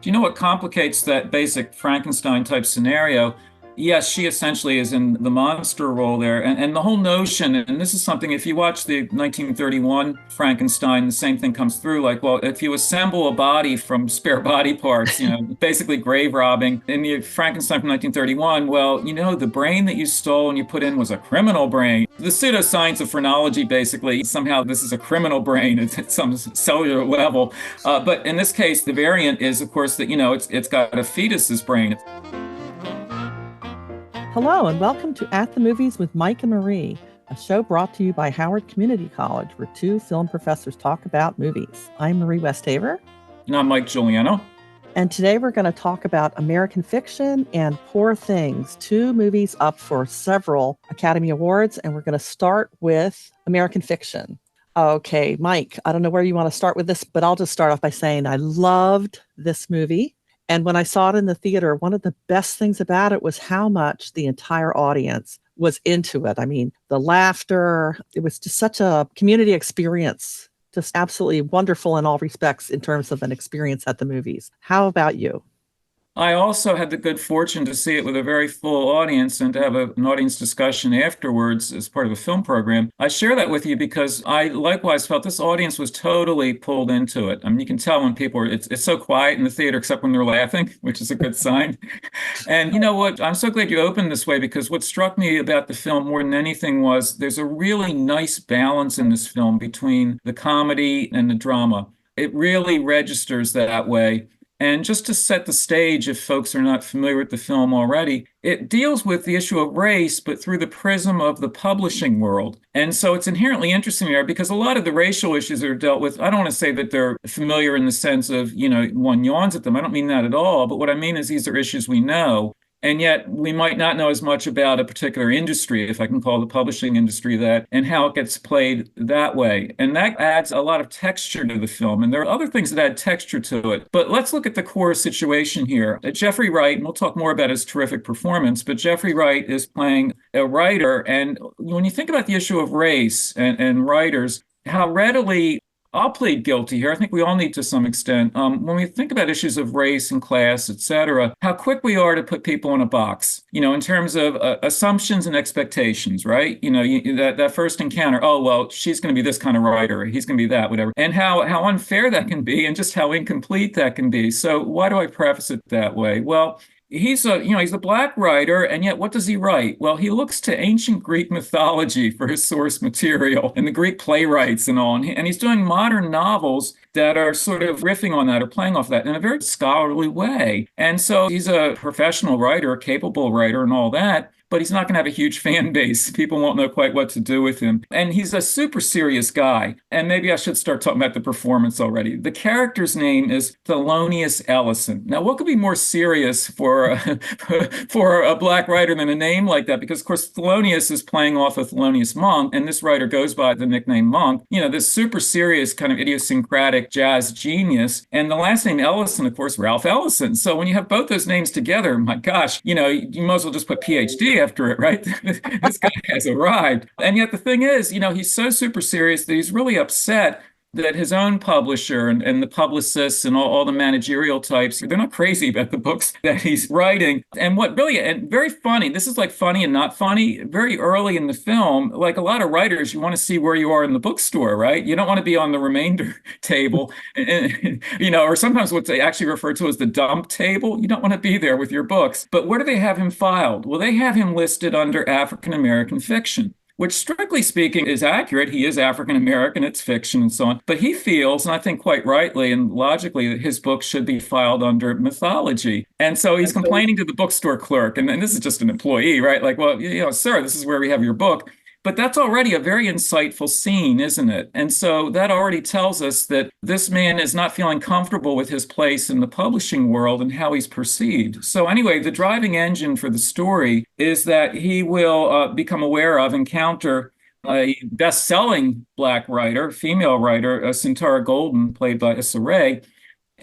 Do you know what complicates that basic Frankenstein type scenario? Yes, she essentially is in the monster role there. And the whole notion, and this is something, if you watch the 1931 Frankenstein, the same thing comes through. Like, well, if you assemble a body from spare body parts, basically grave robbing, in the Frankenstein from 1931, well, the brain that you stole and you put in was a criminal brain. The pseudoscience of phrenology, basically, somehow this is a criminal brain at some cellular level. But in this case, the variant is, of course, that, it's got a fetus's brain. Hello, and welcome to At the Movies with Mike and Marie, a show brought to you by Howard Community College, where two film professors talk about movies. I'm Marie Westhaver. And I'm Mike Giuliano. And today we're going to talk about American Fiction and Poor Things, two movies up for several Academy Awards. And we're going to start with American Fiction. Okay, Mike, I don't know where you want to start with this, but I'll just start off by saying I loved this movie. And when I saw it in the theater, one of the best things about it was how much the entire audience was into it. I mean, the laughter, it was just such a community experience, just absolutely wonderful in all respects in terms of an experience at the movies. How about you? I also had the good fortune to see it with a very full audience and to have an audience discussion afterwards as part of a film program. I share that with you because I likewise felt this audience was totally pulled into it. I mean, you can tell when people are, it's so quiet in the theater except when they're laughing, which is a good sign. And you know what? I'm so glad you opened this way because what struck me about the film more than anything was there's a really nice balance in this film between the comedy and the drama. It really registers that way. And just to set the stage, if folks are not familiar with the film already, it deals with the issue of race, but through the prism of the publishing world. And so it's inherently interesting there because a lot of the racial issues are dealt with. I don't want to say that they're familiar in the sense of, one yawns at them. I don't mean that at all. But what I mean is these are issues we know. And yet we might not know as much about a particular industry, if I can call the publishing industry that, and how it gets played that way. And that adds a lot of texture to the film. And there are other things that add texture to it. But let's look at the core situation here. Jeffrey Wright, and we'll talk more about his terrific performance, but Jeffrey Wright is playing a writer. And when you think about the issue of race and writers, how readily I'll plead guilty here. I think we all need to some extent. When we think about issues of race and class, et cetera, how quick we are to put people in a box, in terms of assumptions and expectations, right? That first encounter, oh, well, she's going to be this kind of writer, he's going to be that, whatever. And how unfair that can be and just how incomplete that can be. So why do I preface it that way? Well, he's a black writer, and yet what does he write? Well, he looks to ancient Greek mythology for his source material and the Greek playwrights and all. And he's doing modern novels that are sort of riffing on that or playing off that in a very scholarly way. And so he's a professional writer, a capable writer and all that, but he's not going to have a huge fan base. People won't know quite what to do with him. And he's a super serious guy. And maybe I should start talking about the performance already. The character's name is Thelonious Ellison. Now, what could be more serious for for a black writer than a name like that? Because, of course, Thelonious is playing off a Thelonious Monk, and this writer goes by the nickname Monk. This super serious kind of idiosyncratic jazz genius. And the last name Ellison, of course, Ralph Ellison. So when you have both those names together, my gosh, you might as well just put PhD after it, right? This guy has arrived. And yet the thing is, he's so super serious that he's really upset that his own publisher and the publicists and all the managerial types, they're not crazy about the books that he's writing. And what really, and very funny, this is like funny and not funny, very early in the film, like a lot of writers, you want to see where you are in the bookstore, right? You don't want to be on the remainder table, or sometimes what they actually refer to as the dump table. You don't want to be there with your books. But where do they have him filed? Well, they have him listed under African American fiction, which strictly speaking is accurate. He is African American, it's fiction and so on. But he feels, and I think quite rightly and logically, that his book should be filed under mythology. And so he's complaining to the bookstore clerk, and this is just an employee, right? Like, well, sir, this is where we have your book. But that's already a very insightful scene, isn't it? And so that already tells us that this man is not feeling comfortable with his place in the publishing world and how he's perceived. So anyway, the driving engine for the story is that he will become aware of, encounter a best-selling black writer, female writer, Sintara Golden, played by Issa Rae.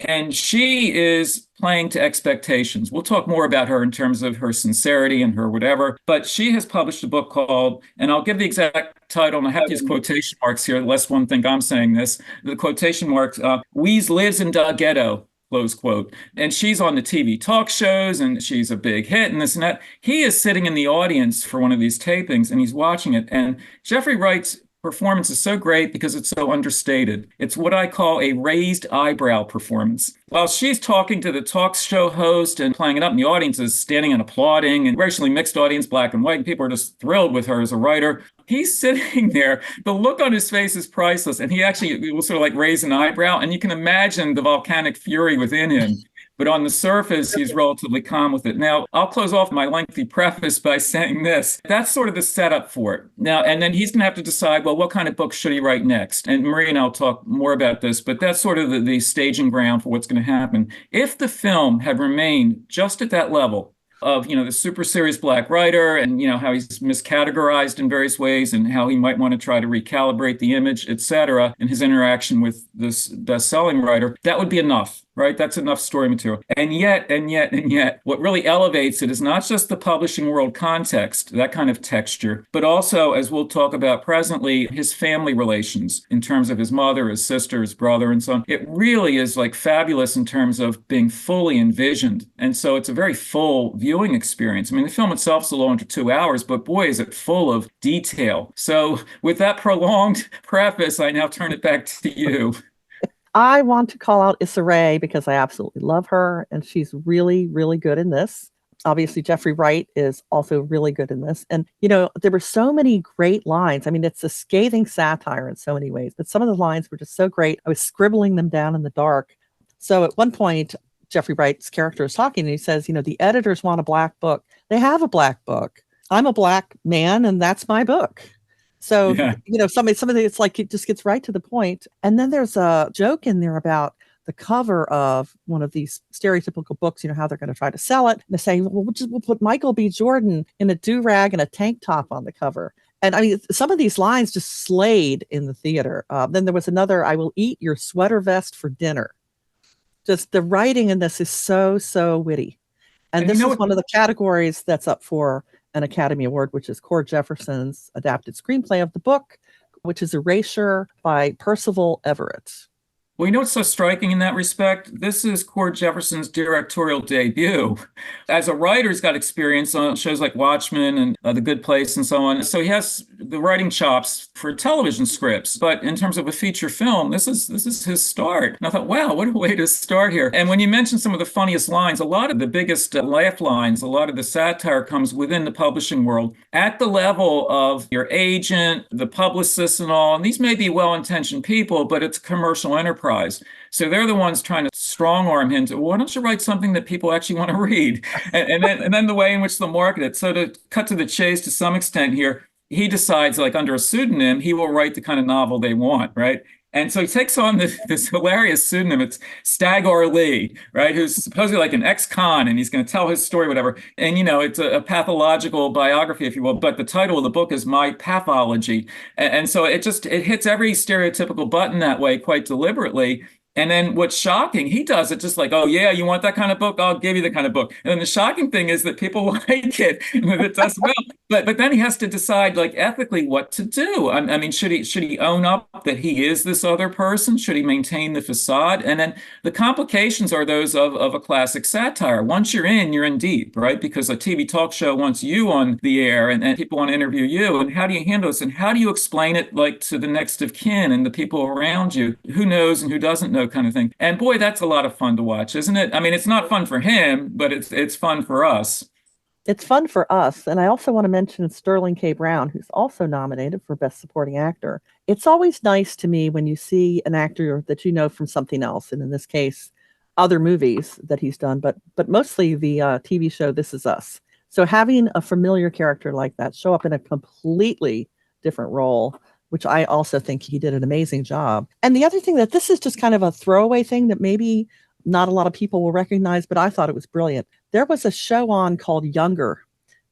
And she is playing to expectations. We'll talk more about her in terms of her sincerity and her whatever. But she has published a book called, and I'll give the exact title, and I have to use quotation marks here, lest one think I'm saying this. The quotation marks, Weeze lives in the ghetto. close quote. And she's on the TV talk shows and she's a big hit and this and that. He is sitting in the audience for one of these tapings and he's watching it. And Jeffrey Wright's performance is so great because it's so understated. It's what I call a raised eyebrow performance. While she's talking to the talk show host and playing it up, and the audience is standing and applauding, and racially mixed audience, black and white, and people are just thrilled with her as a writer. He's sitting there. The look on his face is priceless, and he actually will sort of like raise an eyebrow, and you can imagine the volcanic fury within him. But on the surface, he's relatively calm with it. Now, I'll close off my lengthy preface by saying this. That's sort of the setup for it. Now, and then he's going to have to decide, well, what kind of book should he write next? And Marie and I'll talk more about this, but that's sort of the staging ground for what's going to happen. If the film had remained just at that level, of the super serious black writer and how he's miscategorized in various ways and how he might want to try to recalibrate the image, etc., in his interaction with this best-selling writer, that would be enough, right? That's enough story material. And yet, what really elevates it is not just the publishing world context, that kind of texture, but also, as we'll talk about presently, his family relations in terms of his mother, his sister, his brother, and so on. It really is like fabulous in terms of being fully envisioned. And so it's a very full viewing experience. I mean, the film itself is a little under 2 hours, but boy, is it full of detail. So with that prolonged preface, I now turn it back to you. I want to call out Issa Rae because I absolutely love her, and she's really, really good in this. Obviously, Jeffrey Wright is also really good in this. And, there were so many great lines. I mean, it's a scathing satire in so many ways, but some of the lines were just so great. I was scribbling them down in the dark. So at one point, Jeffrey Wright's character is talking and he says, the editors want a black book. They have a black book. I'm a black man and that's my book. So, some of it's like it just gets right to the point. And then there's a joke in there about the cover of one of these stereotypical books, how they're going to try to sell it. And they say, well, we'll put Michael B. Jordan in a do-rag and a tank top on the cover. And I mean, some of these lines just slayed in the theater. Then there was another, I will eat your sweater vest for dinner. Just the writing in this is so, so witty. And this is one of the categories that's up for an Academy Award, which is Cord Jefferson's adapted screenplay of the book, which is Erasure by Percival Everett. Well, what's so striking in that respect? This is Cord Jefferson's directorial debut. As a writer, he's got experience on shows like Watchmen and The Good Place and so on. So he has the writing chops for television scripts. But in terms of a feature film, this is his start. And I thought, wow, what a way to start here. And when you mention some of the funniest lines, a lot of the biggest laugh lines, a lot of the satire comes within the publishing world at the level of your agent, the publicist and all. And these may be well-intentioned people, but it's a commercial enterprise. So they're the ones trying to strong arm him to, well, why don't you write something that people actually want to read? And then the way in which they'll market it. So to cut to the chase to some extent here, he decides, like under a pseudonym, he will write the kind of novel they want, right? And so he takes on this hilarious pseudonym. It's Stagor Lee, right? Who's supposedly like an ex-con, and he's going to tell his story, whatever. And, it's a pathological biography, if you will. But the title of the book is My Pathology. And so it hits every stereotypical button that way quite deliberately. And then what's shocking, he does it just like, oh, yeah, you want that kind of book? I'll give you the kind of book. And then the shocking thing is that people like it. It does well. But then he has to decide, like, ethically what to do. I mean, should he own up that he is this other person? Should he maintain the facade? And then the complications are those of a classic satire. Once you're in deep, right? Because a TV talk show wants you on the air and people want to interview you. And how do you handle this? And how do you explain it, like, to the next of kin and the people around you? Who knows and who doesn't know, kind of thing. And boy, that's a lot of fun to watch, isn't it? I mean, it's not fun for him, but it's fun for us. It's fun for us. And I also want to mention Sterling K. Brown, who's also nominated for Best Supporting Actor. It's always nice to me when you see an actor that you know from something else, and in this case, other movies that he's done, but mostly the TV show This Is Us. So having a familiar character like that show up in a completely different role, which I also think he did an amazing job. And the other thing that this is just kind of a throwaway thing that maybe not a lot of people will recognize, but I thought it was brilliant. There was a show on called Younger,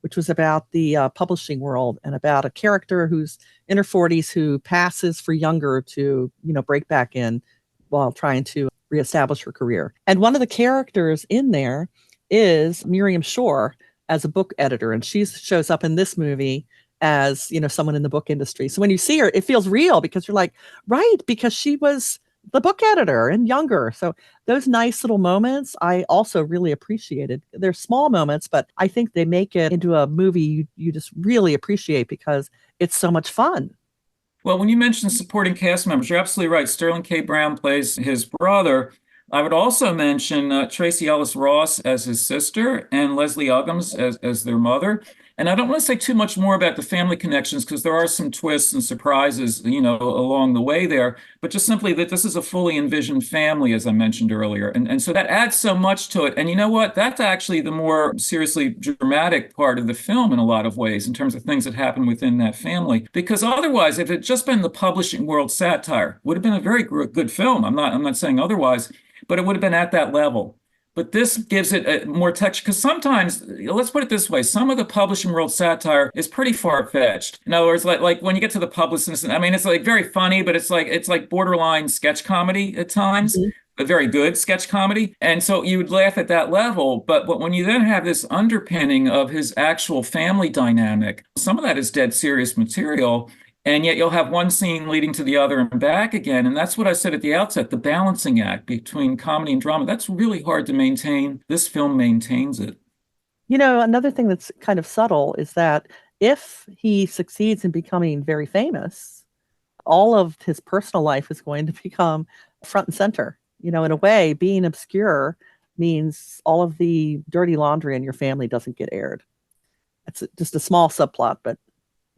which was about the publishing world and about a character who's in her 40s who passes for younger to, break back in while trying to reestablish her career. And one of the characters in there is Miriam Shore as a book editor. And she shows up in this movie as, someone in the book industry. So when you see her, it feels real because you're like, right, because she was the book editor and younger. So those nice little moments I also really appreciated. They're small moments, but I think they make it into a movie you just really appreciate because it's so much fun. Well, when you mentioned supporting cast members, you're absolutely right. Sterling K. Brown plays his brother. I would also mention Tracee Ellis Ross as his sister and Leslie Uggams as their mother. And I don't want to say too much more about the family connections because there are some twists and surprises, along the way there. But just simply that this is a fully envisioned family, as I mentioned earlier. And so that adds so much to it. And you know what? That's actually the more seriously dramatic part of the film in a lot of ways, in terms of things that happen within that family. Because otherwise, if it had just been the publishing world satire, would have been a very good film. I'm not saying otherwise, but it would have been at that level. But this gives it a more texture because sometimes, let's put it this way, some of the publishing world satire is pretty far-fetched. In other words, like when you get to the publicist, I mean, it's like very funny, but it's like borderline sketch comedy at times. Mhm. A very good sketch comedy. And so you would laugh at that level. But when you then have this underpinning of his actual family dynamic, some of that is dead serious material. And yet you'll have one scene leading to the other and back again. And that's what I said at the outset, the balancing act between comedy and drama. That's really hard to maintain. This film maintains it. Another thing that's kind of subtle is that if he succeeds in becoming very famous, all of his personal life is going to become front and center. In a way, being obscure means all of the dirty laundry in your family doesn't get aired. It's just a small subplot, but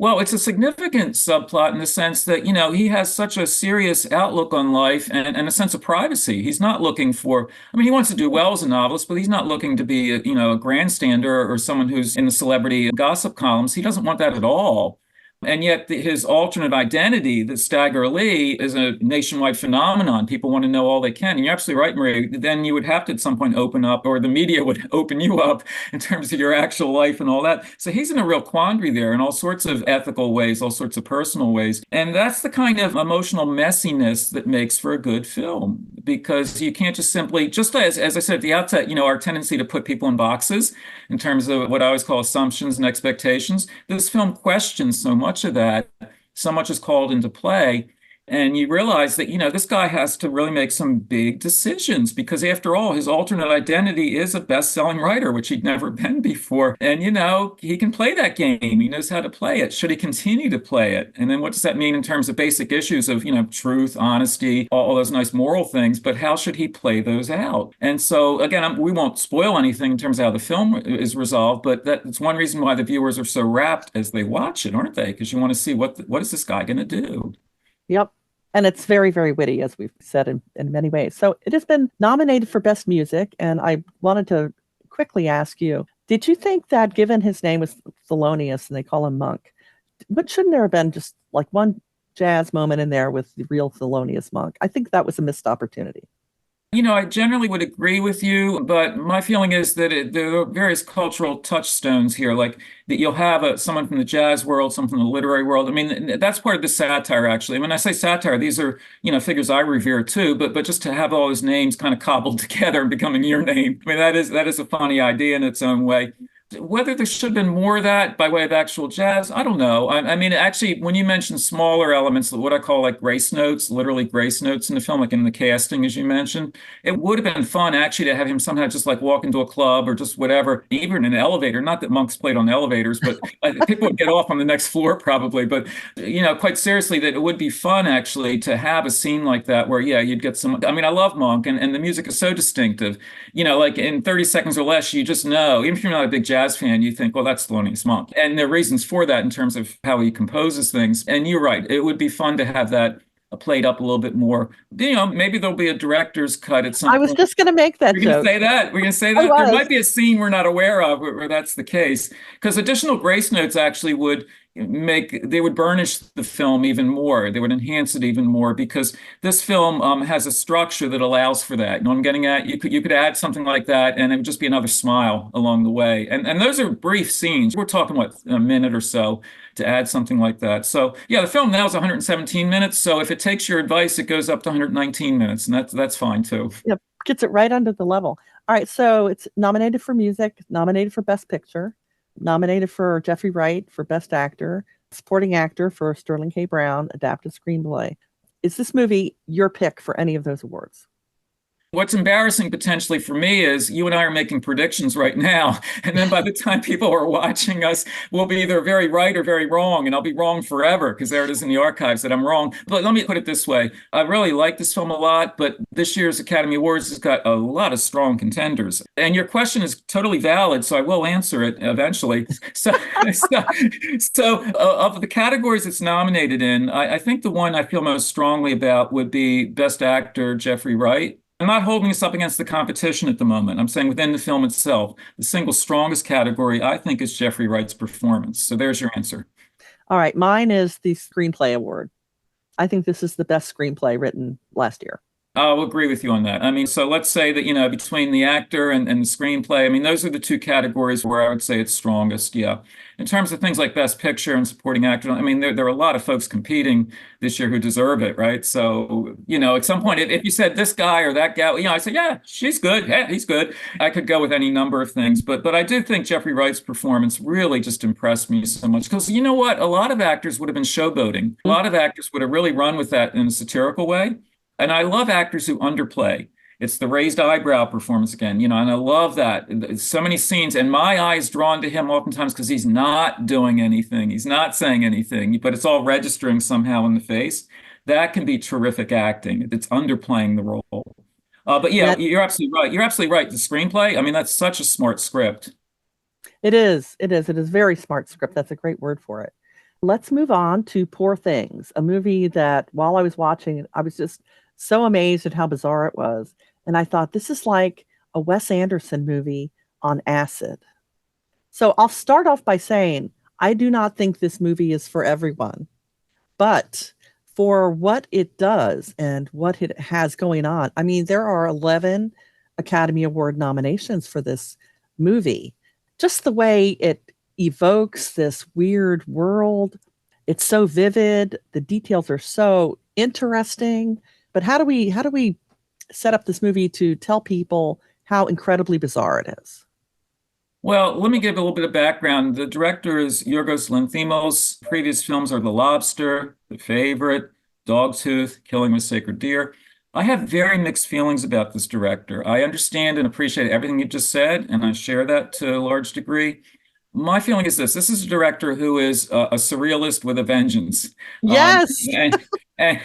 Well, it's a significant subplot in the sense that, he has such a serious outlook on life and a sense of privacy. He's not looking for, I mean, he wants to do well as a novelist, but he's not looking to be, a grandstander or someone who's in the celebrity gossip columns. He doesn't want that at all. And yet his alternate identity, the Stagger Lee, is a nationwide phenomenon. People want to know all they can. And you're absolutely right, Marie. Then you would have to at some point open up, or the media would open you up in terms of your actual life and all that. So he's in a real quandary there in all sorts of ethical ways, all sorts of personal ways. And that's the kind of emotional messiness that makes for a good film, because you can't just simply, just as I said at the outset, our tendency to put people in boxes in terms of what I always call assumptions and expectations. This film questions so much of that. So much is called into play. And you realize that, this guy has to really make some big decisions because, after all, his alternate identity is a best-selling writer, which he'd never been before. And, he can play that game. He knows how to play it. Should he continue to play it? And then what does that mean in terms of basic issues of, truth, honesty, all those nice moral things? But how should he play those out? And so, again, we won't spoil anything in terms of how the film is resolved, but that's one reason why the viewers are so rapt as they watch it, aren't they? Because you want to see what is this guy going to do? yep. And it's very, very witty, as we've said in many ways. So it has been nominated for Best Music. And I wanted to quickly ask you, did you think that given his name was Thelonious and they call him Monk, but shouldn't there have been just like one jazz moment in there with the real Thelonious Monk? I think that was a missed opportunity. I generally would agree with you, but my feeling is that there are various cultural touchstones here, like that you'll have someone from the jazz world, someone from the literary world. I mean, that's part of the satire, actually. When I say satire, these are, figures I revere too, but just to have all his names kind of cobbled together and becoming your name, I mean, that is a funny idea in its own way. Whether there should have been more of that by way of actual jazz, I don't know. I mean, actually, when you mention smaller elements, what I call like grace notes, literally grace notes in the film, like in the casting, as you mentioned, it would have been fun actually to have him somehow just like walk into a club or just whatever, even in an elevator. Not that monks played on elevators, but people would get off on the next floor probably. But, quite seriously, that it would be fun actually to have a scene like that where, yeah, you'd get some. I mean, I love Monk and the music is so distinctive. Like in 30 seconds or less, you just know, even if you're not a big jazz fan, you think, well, that's Thelonious Monk. And there are reasons for that in terms of how he composes things. And you're right, it would be fun to have that played up a little bit more. Maybe there'll be a director's cut at some I was point. just going to make that We're going to joke. say that. We're going to say I that. There was. might be a scene we're not aware of where that's the case. Because additional grace notes actually they would burnish the film even more. They would enhance it even more because this film has a structure that allows for that. You know what I'm getting at? You could add something like that and it would just be another smile along the way. And those are brief scenes. We're talking, what, a minute or so to add something like that. So yeah, the film now is 117 minutes. So if it takes your advice, it goes up to 119 minutes, and that's fine too. Yep, gets it right under the level. All right, so it's nominated for music, nominated for Best Picture, nominated for Jeffrey Wright for Best Actor, supporting actor for Sterling K. Brown, adapted screenplay. Is this movie your pick for any of those awards? What's embarrassing potentially for me is you and I are making predictions right now. And then by the time people are watching us, we'll be either very right or very wrong. And I'll be wrong forever because there it is in the archives that I'm wrong. But let me put it this way. I really like this film a lot, but this year's Academy Awards has got a lot of strong contenders. And your question is totally valid, so I will answer it eventually. So, so, of the categories it's nominated in, I think the one I feel most strongly about would be Best Actor, Jeffrey Wright. I'm not holding this up against the competition at the moment. I'm saying within the film itself, the single strongest category, I think, is Jeffrey Wright's performance. So there's your answer. All right, mine is the Screenplay Award. I think this is the best screenplay written last year. I'll agree with you on that. I mean, so let's say that, between the actor and the screenplay, I mean, those are the two categories where I would say it's strongest. Yeah. In terms of things like Best Picture and Supporting Actor, I mean, there are a lot of folks competing this year who deserve it, right? So, at some point, if you said this guy or that gal, I said, yeah, she's good. Yeah, he's good. I could go with any number of things. But I do think Jeffrey Wright's performance really just impressed me so much because you know what? A lot of actors would have been showboating. A lot of actors would have really run with that in a satirical way. And I love actors who underplay. It's the raised eyebrow performance again, and I love that. So many scenes, and my eye is drawn to him oftentimes because he's not doing anything. He's not saying anything, but it's all registering somehow in the face. That can be terrific acting. It's underplaying the role. But yeah, That you're absolutely right. You're absolutely right. The screenplay, I mean, that's such a smart script. it is. It is. It is very smart script. That's a great word for it. Let's move on to Poor Things, a movie that while I was watching it, I was just so amazed at how bizarre it was. And I thought this is like a Wes Anderson movie on acid. So I'll start off by saying I do not think this movie is for everyone, but for what it does and what it has going on, I mean, there are 11 Academy Award nominations for this movie. Just the way it evokes this weird world, it's so vivid. The details are so interesting. But how do we set up this movie to tell people how incredibly bizarre it is? Well, let me give a little bit of background. The director is Yorgos Lanthimos. Previous films are The Lobster, The Favorite, Dogtooth, Killing with Sacred Deer. I have very mixed feelings about this director. I understand and appreciate everything you just said, and I share that to a large degree. My feeling is this: this is a director who is a surrealist with a vengeance. Um, Yes. and, and,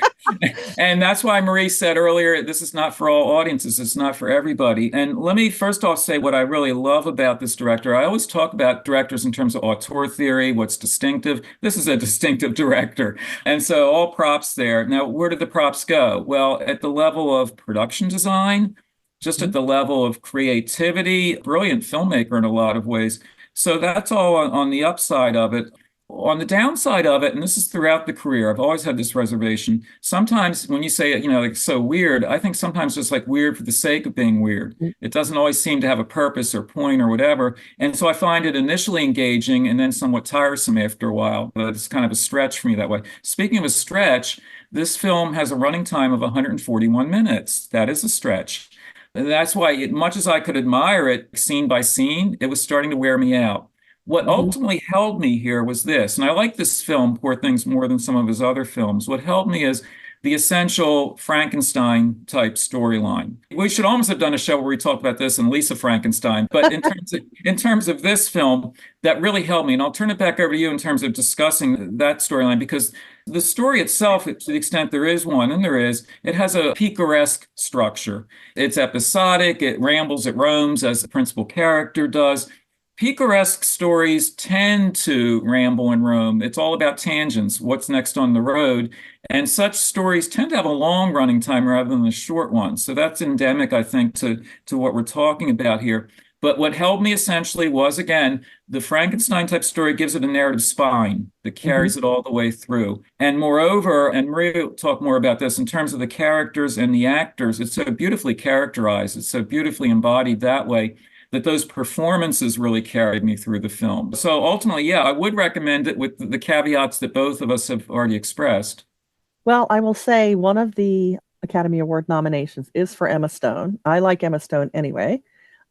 and that's why Marie said earlier, this is not for all audiences. It's not for everybody. And let me first off say what I really love about this director. I always talk about directors in terms of auteur theory, what's distinctive. This is a distinctive director. And so all props there. Now, where did the props go? Well, at the level of production design, just at the level of creativity, brilliant filmmaker in a lot of ways. So that's all on the upside of it. On the downside of it, and this is throughout the career, I've always had this reservation. Sometimes when you say, like so weird, I think sometimes just like weird for the sake of being weird. It doesn't always seem to have a purpose or point or whatever. And so I find it initially engaging and then somewhat tiresome after a while. But it's kind of a stretch for me that way. Speaking of a stretch, this film has a running time of 141 minutes. That is a stretch. And that's why, much as I could admire it scene by scene, it was starting to wear me out. What Mhm. ultimately held me here was this, and I like this film, Poor Things, more than some of his other films. What held me is the essential Frankenstein type storyline. We should almost have done a show where we talked about this and Lisa Frankenstein, but in terms of this film, that really helped me. And I'll turn it back over to you in terms of discussing that storyline because the story itself, to the extent there is one, and there is, it has a picaresque structure. It's episodic, it rambles, it roams, as the principal character does. Picaresque stories tend to ramble and roam. It's all about tangents, what's next on the road. And such stories tend to have a long running time rather than a short one. So that's endemic, I think, to what we're talking about here. But what held me essentially was, again, the Frankenstein type story gives it a narrative spine that Mhm. carries it all the way through. And moreover, and Maria will talk more about this in terms of the characters and the actors, it's so beautifully characterized, it's so beautifully embodied that way that those performances really carried me through the film. So ultimately, yeah, I would recommend it with the caveats that both of us have already expressed. Well, I will say one of the Academy Award nominations is for Emma Stone. I like Emma Stone anyway.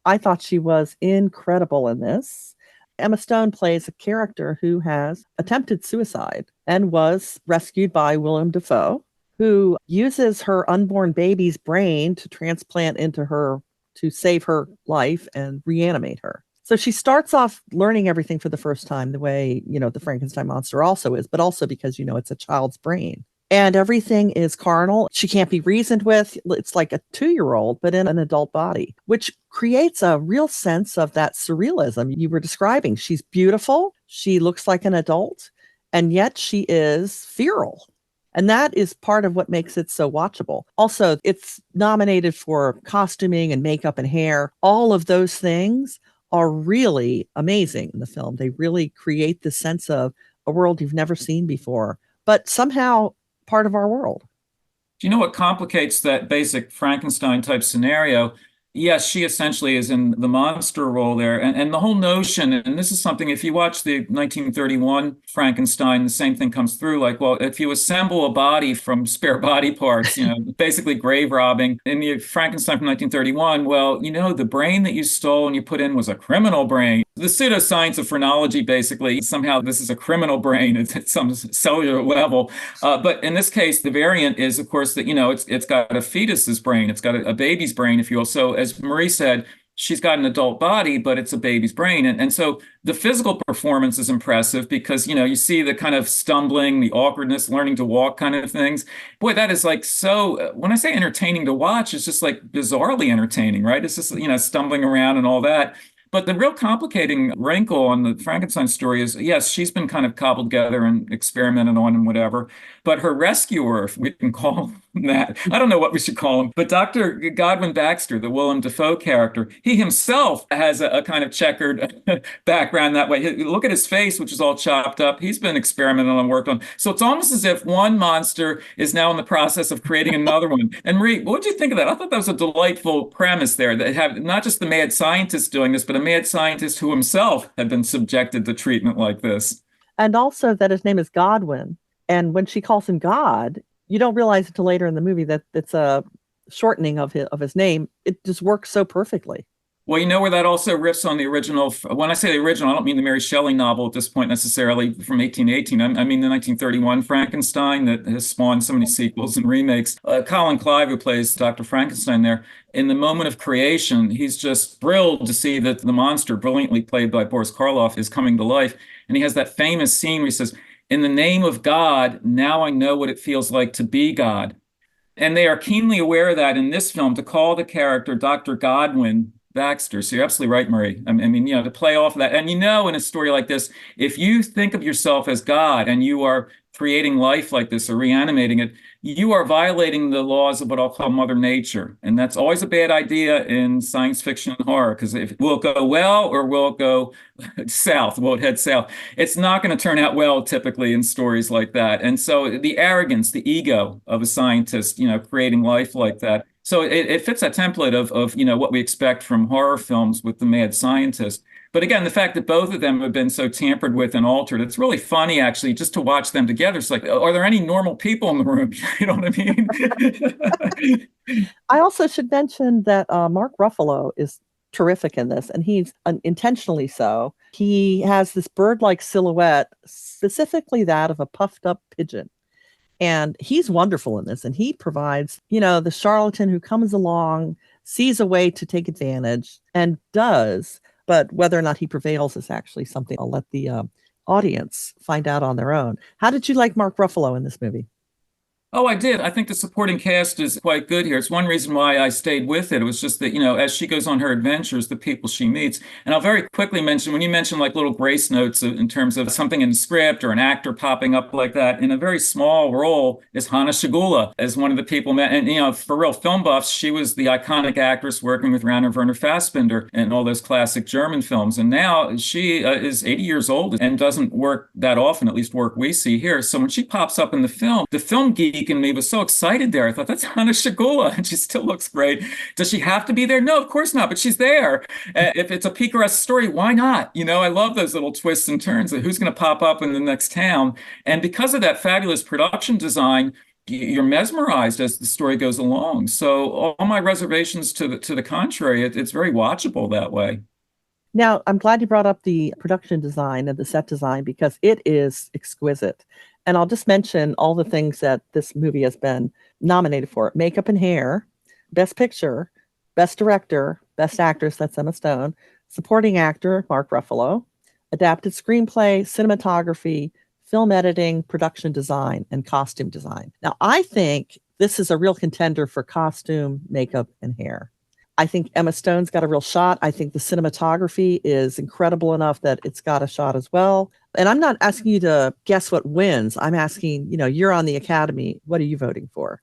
I thought she was incredible in this. Emma Stone plays a character who has attempted suicide and was rescued by Willem Dafoe. who uses her unborn baby's brain to transplant into her to save her life and reanimate her. So she starts off learning everything for the first time, the way, the Frankenstein monster also is, but also because, it's a child's brain. And everything is carnal. She can't be reasoned with. It's like a 2-year-old, but in an adult body, which creates a real sense of that surrealism you were describing. She's beautiful. She looks like an adult, and yet she is feral. And that is part of what makes it so watchable. Also, it's nominated for costuming and makeup and hair. All of those things are really amazing in the film. They really create the sense of a world you've never seen before, but somehow part of our world. Do you know what complicates that basic Frankenstein type scenario? Yes, she essentially is in the monster role there. And the whole notion, and this is something, if you watch the 1931 Frankenstein, the same thing comes through. Like, well, if you assemble a body from spare body parts, basically grave robbing, in the Frankenstein from 1931, well, the brain that you stole and you put in was a criminal brain. The pseudoscience of phrenology, basically, somehow this is a criminal brain at some cellular level. But in this case, the variant is, of course, that, it's got a fetus's brain. It's got a baby's brain, if you will. So as Marie said, she's got an adult body, but it's a baby's brain. And so the physical performance is impressive because, you see the kind of stumbling, the awkwardness, learning to walk kind of things. Boy, that is like so, when I say entertaining to watch, it's just like bizarrely entertaining, right? It's just, stumbling around and all that. But the real complicating wrinkle on the Frankenstein story is, yes, she's been kind of cobbled together and experimented on and whatever. But her rescuer, if we can call him that, I don't know what we should call him, but Dr. Godwin Baxter, the Willem Dafoe character, he himself has a kind of checkered background that way. Look at his face, which is all chopped up. He's been experimented on and worked on. So it's almost as if one monster is now in the process of creating another one. And Marie, what did you think of that? I thought that was a delightful premise there, that have not just the mad scientist doing this, but a mad scientist who himself had been subjected to treatment like this. And also that his name is Godwin. And when she calls him God, you don't realize until later in the movie that it's a shortening of his name. It just works so perfectly. Well, you know where that also riffs on the original. When I say the original, I don't mean the Mary Shelley novel at this point necessarily from 1818. I mean the 1931 Frankenstein that has spawned so many sequels and remakes. Colin Clive, who plays Dr. Frankenstein there, in the moment of creation, he's just thrilled to see that the monster, brilliantly played by Boris Karloff, is coming to life. And he has that famous scene where he says, "In the name of God, now I know what it feels like to be God." And they are keenly aware of that in this film, to call the character Dr. Godwin Baxter. So you're absolutely right, Marie. I mean, to play off of that. And in a story like this, if you think of yourself as God and you are creating life like this or reanimating it, you are violating the laws of what I'll call Mother Nature. And that's always a bad idea in science fiction and horror, because if will it go well or will it go south? Will it head south? It's not going to turn out well typically in stories like that. And so the arrogance, the ego of a scientist, creating life like that. So it fits that template of what we expect from horror films with the mad scientist. But again, the fact that both of them have been so tampered with and altered, it's really funny actually just to watch them together. It's like, are there any normal people in the room? You know what I mean? I also should mention that Mark Ruffalo is terrific in this, and he's intentionally so. He has this bird-like silhouette, specifically that of a puffed up pigeon. And he's wonderful in this. And he provides, the charlatan who comes along, sees a way to take advantage and does. But whether or not he prevails is actually something I'll let the audience find out on their own. How did you like Mark Ruffalo in this movie? Oh, I did. I think the supporting cast is quite good here. It's one reason why I stayed with it. It was just that, as she goes on her adventures, the people she meets. And I'll very quickly mention, when you mention like little grace notes in terms of something in the script or an actor popping up like that, in a very small role is Hanna Schigula as one of the people. And, for real film buffs, she was the iconic actress working with Rainer Werner Fassbinder in all those classic German films. And now she is 80 years old and doesn't work that often, at least work we see here. So when she pops up in the film geek in me was so excited there. I thought, that's Hanna Schigula, and she still looks great. Does she have to be there? No, of course not, but she's there. If it's a picaresque story, why not? I love those little twists and turns of who's going to pop up in the next town. And because of that fabulous production design, you're mesmerized as the story goes along. So all my reservations to the contrary, it's very watchable that way. Now, I'm glad you brought up the production design and the set design because it is exquisite. And I'll just mention all the things that this movie has been nominated for: makeup and hair, best picture, best director, best actress, that's Emma Stone, supporting actor, Mark Ruffalo, adapted screenplay, cinematography, film editing, production design, and costume design. Now, I think this is a real contender for costume, makeup, and hair. I think Emma Stone's got a real shot. I think the cinematography is incredible enough that it's got a shot as well. And I'm not asking you to guess what wins. I'm asking, you're on the Academy. What are you voting for?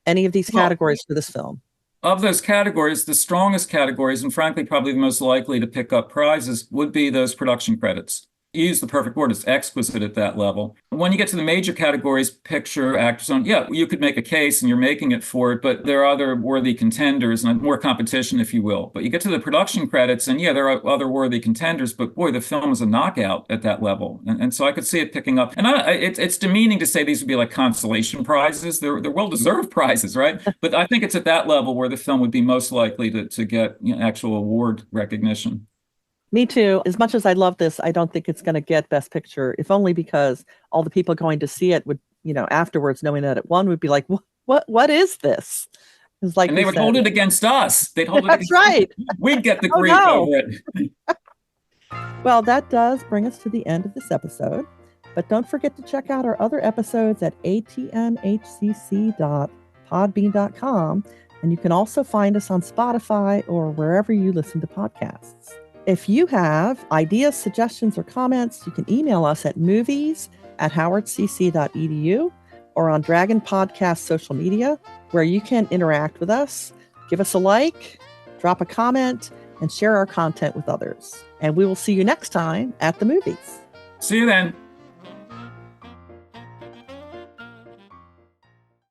Any of these categories for this film? Of those categories, the strongest categories, and frankly, probably the most likely to pick up prizes, would be those production credits. You use the perfect word. It's exquisite at that level. When you get to the major categories, picture, actors on, yeah, you could make a case and you're making it for it, but there are other worthy contenders and more competition, if you will. But you get to the production credits and yeah, there are other worthy contenders, but boy, the film is a knockout at that level. And so I could see it picking up. And it's demeaning to say these would be like consolation prizes. They're well-deserved prizes, right? But I think it's at that level where the film would be most likely to get actual award recognition. Me too. As much as I love this, I don't think it's going to get Best Picture, if only because all the people going to see it would, afterwards, knowing that it won, would be like, what is this? It's like and they would hold it against us. They'd hold it That's against right. us. We'd get the Oh, grief no. over it. Well, that does bring us to the end of this episode. But don't forget to check out our other episodes at atmhcc.podbean.com. And you can also find us on Spotify or wherever you listen to podcasts. If you have ideas, suggestions, or comments, you can email us at movies@howardcc.edu or on Dragon Podcast social media, where you can interact with us, give us a like, drop a comment, and share our content with others. And we will see you next time at the movies. See you then.